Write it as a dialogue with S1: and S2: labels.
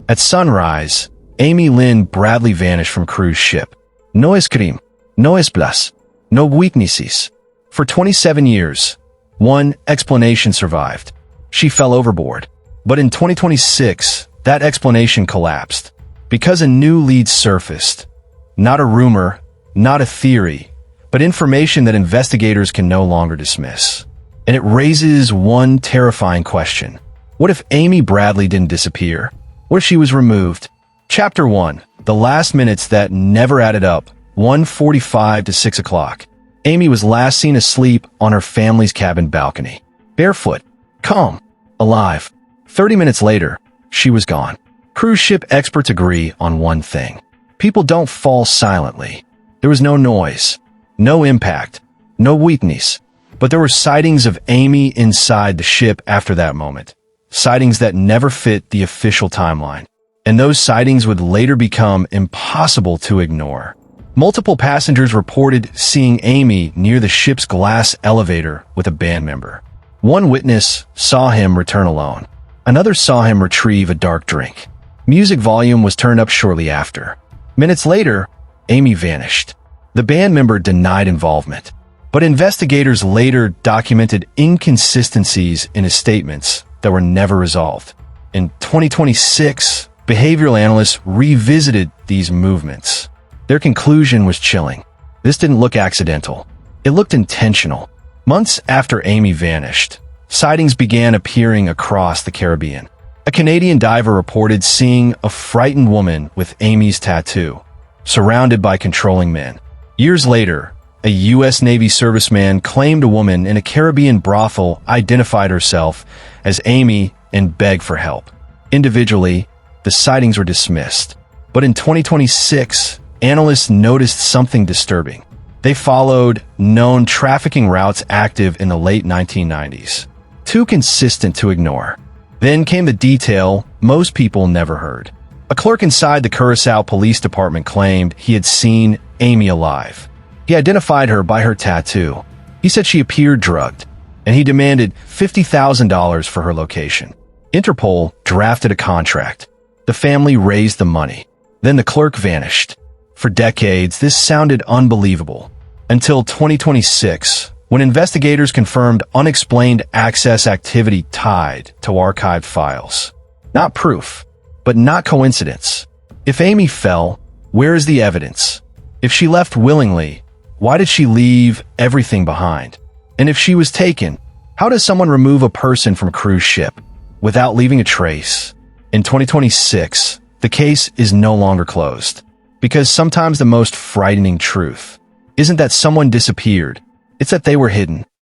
S1: At sunrise, Amy Lynn Bradley vanished from cruise ship. No es crime, no es plus, no witnesses. For 27 years, one explanation survived. She fell overboard. But in 2026, that explanation collapsed because a new lead surfaced. Not a rumor, not a theory, but information that investigators can no longer dismiss. And it raises one terrifying question. What if Amy Bradley didn't disappear? What if she was removed? Chapter 1. The last minutes that never added up. 1:45 to 6 o'clock. Amy was last seen asleep on her family's cabin balcony. Barefoot, calm, alive. 30 minutes later, she was gone. Cruise ship experts agree on one thing. People don't fall silently. There was no noise, no impact, no weakness. But there were sightings of Amy inside the ship after that moment. Sightings that never fit the official timeline. And those sightings would later become impossible to ignore. Multiple passengers reported seeing Amy near the ship's glass elevator with a band member. One witness saw him return alone. Another saw him retrieve a dark drink. Music volume was turned up shortly after. Minutes later, Amy vanished. The band member denied involvement, but investigators later documented inconsistencies in his statements that were never resolved. In 2026, behavioral analysts revisited these movements. Their conclusion was chilling. This didn't look accidental. It looked intentional. Months after Amy vanished, sightings began appearing across the Caribbean. A Canadian diver reported seeing a frightened woman with Amy's tattoo, surrounded by controlling men. Years later, a U.S. Navy serviceman claimed a woman in a Caribbean brothel identified herself as Amy and begged for help. Individually, the sightings were dismissed. But in 2026, analysts noticed something disturbing. They followed known trafficking routes active in the late 1990s. Too consistent to ignore. Then came the detail most people never heard. A clerk inside the Curacao Police Department claimed he had seen Amy alive. He identified her by her tattoo. He said she appeared drugged, and he demanded $50,000 for her location. Interpol drafted a contract. The family raised the money. Then the clerk vanished. For decades, this sounded unbelievable. Until 2026, when investigators confirmed unexplained access activity tied to archived files. Not proof, but not coincidence. If Amy fell, where is the evidence? If she left willingly, why did she leave everything behind? And if she was taken, how does someone remove a person from a cruise ship without leaving a trace? In 2026, the case is no longer closed. Because sometimes the most frightening truth isn't that someone disappeared, it's that they were hidden.